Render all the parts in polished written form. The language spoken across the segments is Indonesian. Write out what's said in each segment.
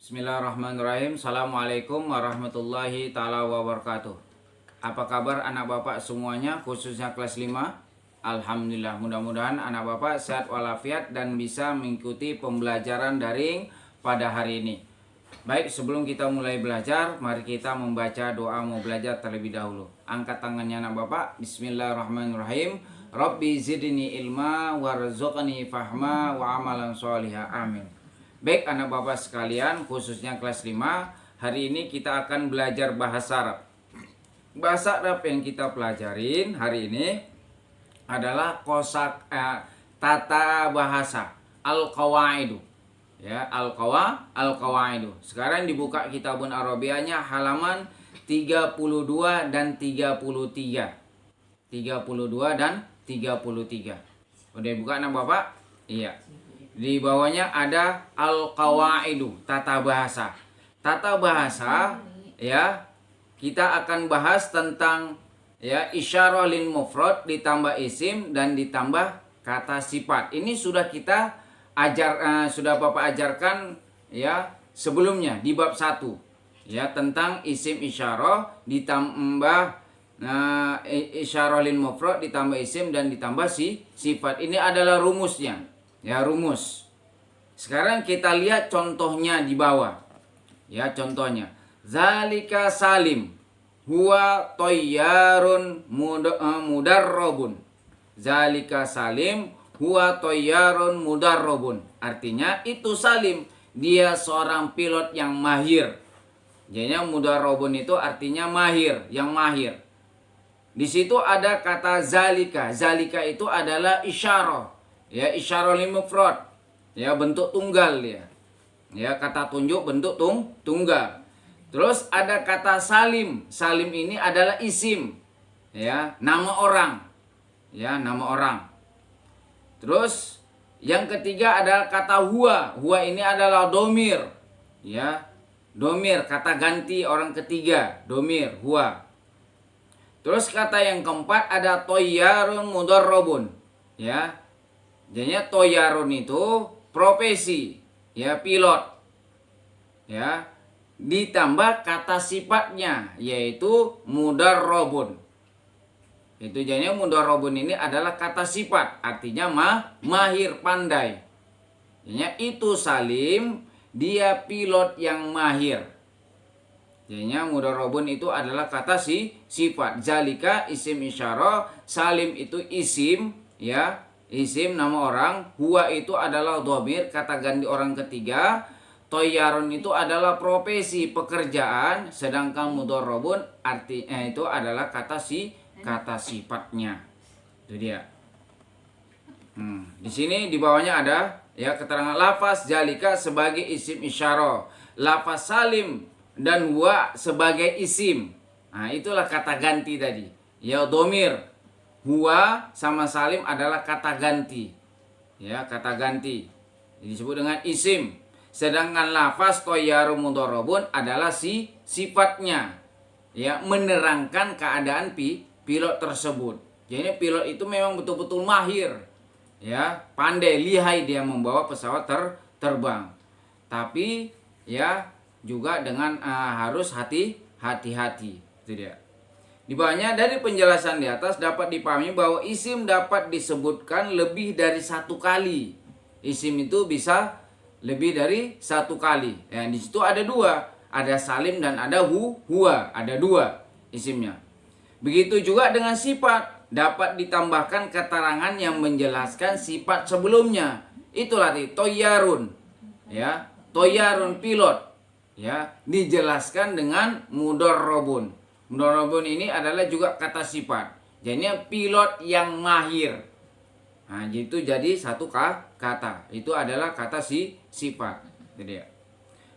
Bismillahirrahmanirrahim. Assalamualaikum warahmatullahi ta'ala wabarakatuh. Apa kabar anak bapak semuanya, khususnya kelas 5? Alhamdulillah, mudah-mudahan anak bapak sehat walafiat dan bisa mengikuti pembelajaran daring pada hari ini. Baik, sebelum kita mulai belajar, mari kita membaca doa mau belajar terlebih dahulu. Angkat tangannya anak bapak. Bismillahirrahmanirrahim. Rabbi zidni ilma warzuqni fahma wa amalan sholihah. Amin. Baik anak bapak sekalian, khususnya kelas 5, hari ini kita akan belajar bahasa Arab. Bahasa Arab yang kita pelajarin hari ini adalah tata bahasa al-qawaidu. Ya, al-qawaidu. Sekarang dibuka Kitabun Arabianya halaman 32 dan 33. 32 dan 33. Udah dibuka anak bapak? Iya. Di bawahnya ada al-qawaidu, tata bahasa. Tata bahasa ya, kita akan bahas tentang ya isyarah lil mufrad ditambah isim dan ditambah kata sifat. Ini sudah kita sudah Bapak ajarkan ya sebelumnya di bab 1. Ya, tentang isim isyarah ditambah isyarah lil mufrad ditambah isim dan ditambah sifat. Ini adalah rumusnya. Ya, rumus. Sekarang kita lihat contohnya di bawah. Ya, contohnya. Zalika salim huwa toyyarun mudarrobun. Zalika salim huwa toyyarun mudarrobun. Artinya itu Salim, dia seorang pilot yang mahir. Jadinya mudarrobun itu artinya mahir, yang mahir. Di situ ada kata zalika. Zalika itu adalah isyarah. Ya, isyarah lil mufrad. Ya, bentuk tunggal ya. Ya, kata tunjuk bentuk tunggal. Terus ada kata salim. Salim ini adalah isim. Ya, nama orang. Ya, nama orang. Terus yang ketiga adalah kata huwa. Huwa ini adalah domir. Ya, domir, kata ganti orang ketiga. Domir, huwa. Terus kata yang keempat ada toyyarun mudarrobun. Ya, jadinya toyarun itu profesi, ya pilot, ya ditambah kata sifatnya yaitu mudarrobun. Itu jadinya mudarrobun ini adalah kata sifat, artinya mahir, pandai. Jadinya itu Salim, dia pilot yang mahir. Jadinya mudarrobun itu adalah kata sifat. Zalika isim isyarah, Salim itu isim, ya. Isim nama orang, huwa itu adalah dhamir, kata ganti orang ketiga, toyyarun itu adalah profesi, pekerjaan, sedangkan mudarrobun artinya itu adalah kata sifatnya. Itu dia. Di sini di bawahnya ada ya keterangan lafaz zalika sebagai isim isyarah, lafaz salim dan huwa sebagai isim. Nah, itulah kata ganti tadi. Ya, dhamir. Huwa sama salim adalah kata ganti. Ya, kata ganti. Disebut dengan isim. Sedangkan lafaz toyyarun mudarrobun adalah sifatnya. Ya, menerangkan keadaan pilot tersebut. Jadi pilot itu memang betul-betul mahir. Ya, pandai, lihai dia membawa pesawat terbang. Tapi ya juga dengan harus hati-hati. Itu dia. Di bawahnya dari penjelasan di atas dapat dipahami bahwa isim dapat disebutkan lebih dari satu kali. Isim itu bisa lebih dari satu kali. Ya, di situ ada dua, ada salim dan ada huwa, ada dua isimnya. Begitu juga dengan sifat, dapat ditambahkan keterangan yang menjelaskan sifat sebelumnya. Itulah toyyarun, ya, toyyarun pilot, ya, dijelaskan dengan mudarrobun. Mudarrobun ini adalah juga kata sifat. Jadinya pilot yang mahir. Nah, itu jadi satu kata. Itu adalah kata sifat. Jadi,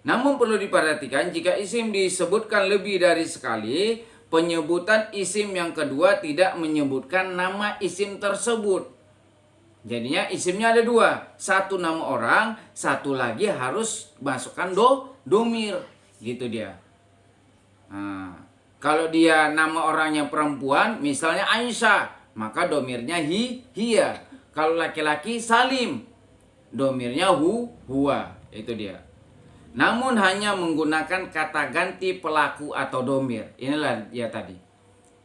namun perlu diperhatikan jika isim disebutkan lebih dari sekali, penyebutan isim yang kedua tidak menyebutkan nama isim tersebut. Jadinya isimnya ada dua. Satu nama orang, satu lagi harus masukkan domir. Gitu dia. Nah, kalau dia nama orangnya perempuan, misalnya Aisyah, maka domirnya hiya. Kalau laki-laki Salim, domirnya huwa. Itu dia. namun hanya menggunakan kata ganti pelaku atau domir. Inilah dia tadi.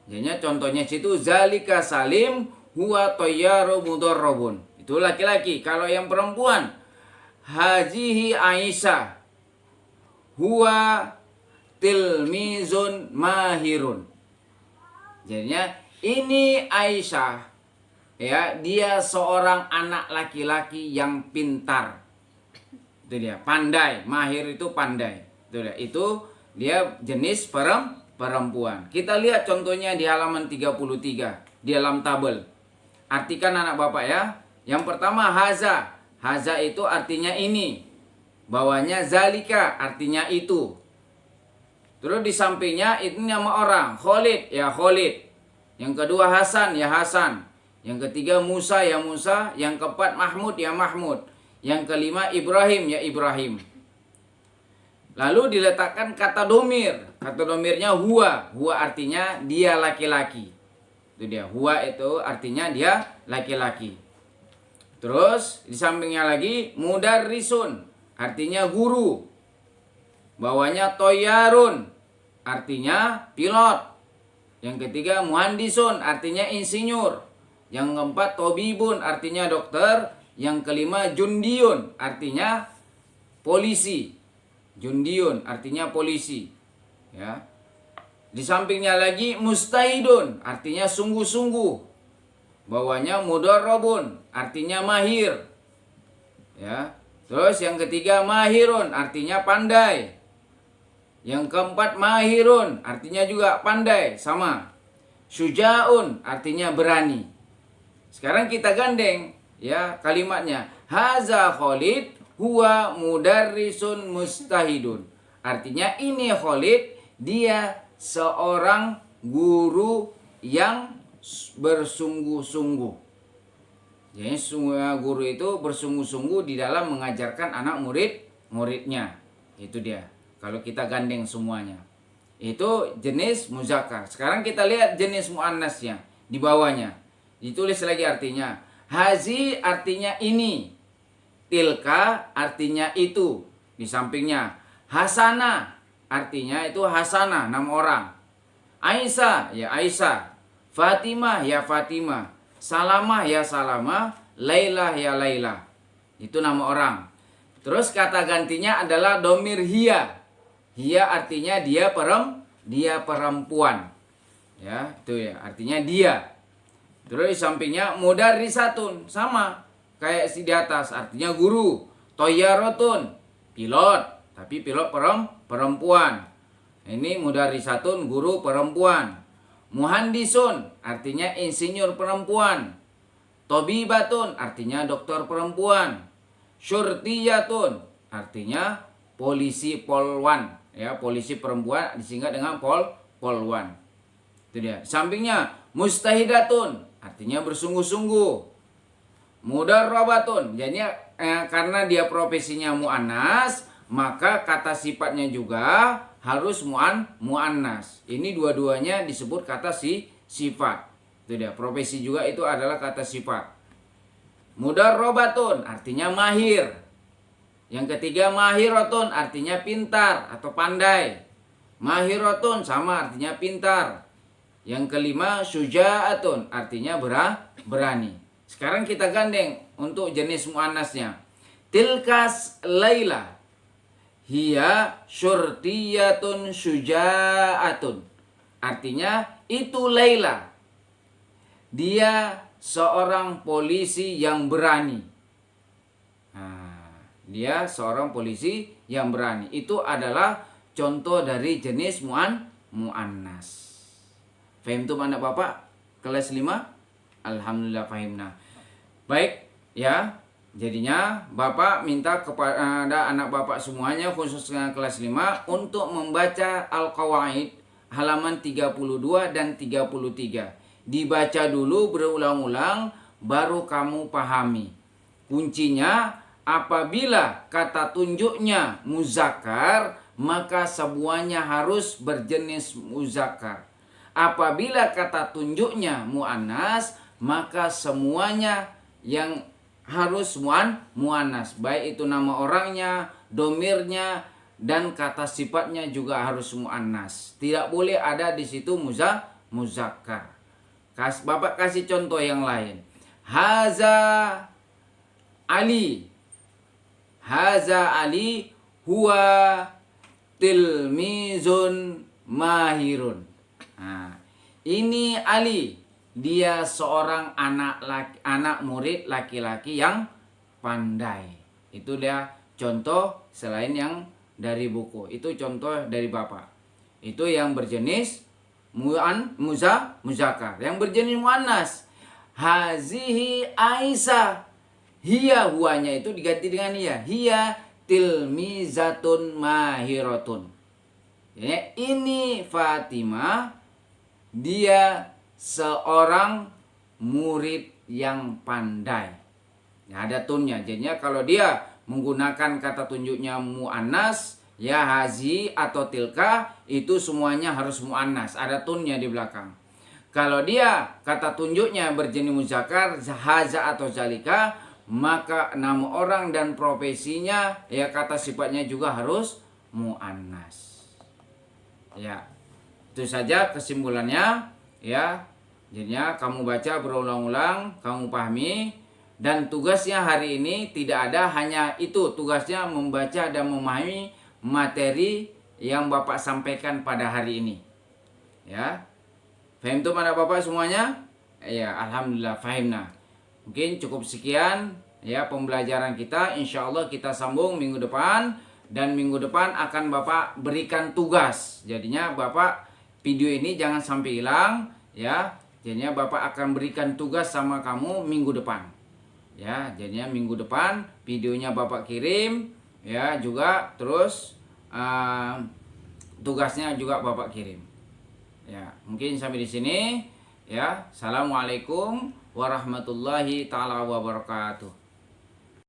Jadinya contohnya situ zalika Salim huwa tayyaru mudarrabun. Itu laki-laki. Kalau yang perempuan hazihi Aisyah huwa tilmizun mahirun. Jadinya ini Aisyah, ya, dia seorang anak laki-laki yang pintar. Itu dia, pandai. Mahir itu pandai. Itu dia jenis perempuan. Kita lihat contohnya di halaman 33 di dalam tabel. Artikan anak bapak ya. Yang pertama haza. Haza itu artinya ini. Bawahnya zalika artinya itu. Terus di sampingnya itu nama orang. Khalid ya Khalid. Yang kedua Hasan ya Hasan. Yang ketiga Musa ya Musa. Yang keempat Mahmud ya Mahmud. Yang kelima Ibrahim ya Ibrahim. Lalu diletakkan kata domir. Kata domirnya huwa. Huwa artinya dia laki-laki. Itu dia. Huwa itu artinya dia laki-laki. Terus di sampingnya lagi mudarrisun. Artinya guru. Bawahnya toyarun. Artinya pilot. Yang ketiga muhandisun. Artinya insinyur. Yang keempat tobibun. Artinya dokter. Yang kelima jundiun. Artinya polisi. Jundiun artinya polisi. Ya. Di sampingnya lagi mustahidun. Artinya sungguh-sungguh. Bawahnya mudarrabun. Artinya mahir. Ya. Terus yang ketiga mahirun. Artinya pandai. Yang keempat mahirun, artinya juga pandai, sama. Syuja'un, artinya berani. Sekarang kita gandeng ya kalimatnya. Haza Khalid huwa mudarrisun mustahidun. Artinya ini Khalid, dia seorang guru yang bersungguh-sungguh. Jadi semua guru itu bersungguh-sungguh di dalam mengajarkan anak muridnya. Itu dia. Kalau kita gandeng semuanya. Itu jenis muzakkar. Sekarang kita lihat jenis muannasnya di bawahnya. Ditulis lagi artinya. Hazi artinya ini. Tilka artinya itu. Di sampingnya. Hasana artinya itu Hasanah, nama orang. Aisyah ya Aisyah. Fatimah ya Fatimah. Salamah ya Salamah. Lailah ya Lailah. Itu nama orang. Terus kata gantinya adalah domir hiya. Hiya artinya dia perempuan. Ya, itu ya, artinya dia. Terus di sampingnya mudarrisatun, sama kayak si di atas, artinya guru. Toyarotun, pilot, tapi pilot perempuan. Ini mudarrisatun, guru perempuan. Muhandisun, artinya insinyur perempuan. Tobibatun, artinya dokter perempuan. Syurtiyatun, artinya polisi polwan. Ya, polisi perempuan disingkat dengan polwan. Itu dia. Sampingnya mustahidatun, artinya bersungguh-sungguh. Mudarrabatun, jadi karena dia profesinya muannas, maka kata sifatnya juga harus muannas. Ini dua-duanya disebut kata sifat. Itu dia. Profesi juga itu adalah kata sifat. Mudarrabatun artinya mahir. Yang ketiga mahiratun artinya pintar atau pandai. Mahiratun sama artinya pintar. Yang kelima syuja'atun artinya berani. Sekarang kita gandeng untuk jenis muannasnya. Tilkas Laila hiya syurtiyatun syuja'atun. Artinya itu Laila. Dia seorang polisi yang berani. Dia seorang polisi yang berani. Itu adalah contoh dari jenis muannas. Fahim tuh anak bapak kelas 5? Alhamdulillah fahimna. Baik ya. Jadinya bapak minta kepada anak bapak semuanya khususnya kelas 5 untuk membaca Al-Qawaid halaman 32 dan 33. Dibaca dulu berulang-ulang baru kamu pahami. Kuncinya apabila kata tunjuknya muzakkar, maka semuanya harus berjenis muzakkar. Apabila kata tunjuknya muannas, maka semuanya yang harus muannas. Baik itu nama orangnya, domirnya, dan kata sifatnya juga harus muannas. Tidak boleh ada di situ muzakkar. Bapak kasih contoh yang lain. Haza Ali. Haza Ali huwa tilmizun mahirun. Nah, ini Ali, dia seorang anak murid laki-laki yang pandai. Itu dia contoh selain yang dari buku. Itu contoh dari Bapak. Itu yang berjenis muzakkar. Yang berjenis muannas, hazihi Aisyah. Hiya, huanya itu diganti dengan hiya. Hiya tilmizatun mahiratun. Ya, ini Fatimah, dia seorang murid yang pandai. Ya, ada tunnya. Jadinya kalau dia menggunakan kata tunjuknya muannas, ya hazi atau tilka, itu semuanya harus muannas. Ada tunnya di belakang. Kalau dia kata tunjuknya berjenis muzakkar, haza atau zalika, maka nama orang dan profesinya, ya kata sifatnya juga harus muannas. Ya, itu saja kesimpulannya. Ya, jadinya kamu baca berulang-ulang, kamu pahami. Dan tugasnya hari ini tidak ada hanya itu, tugasnya membaca dan memahami materi yang Bapak sampaikan pada hari ini. Ya, faham tuh mana Bapak semuanya? Ya, alhamdulillah fahimna. Mungkin cukup sekian ya pembelajaran kita. Insya Allah kita sambung minggu depan. Dan minggu depan akan Bapak berikan tugas. Jadinya Bapak video ini jangan sampai hilang ya. Jadinya Bapak akan berikan tugas sama kamu minggu depan. Ya, jadinya minggu depan videonya Bapak kirim ya, juga terus tugasnya juga Bapak kirim. Ya, mungkin sampai di sini ya. Assalamualaikum warahmatullahi taala wabarakatuh.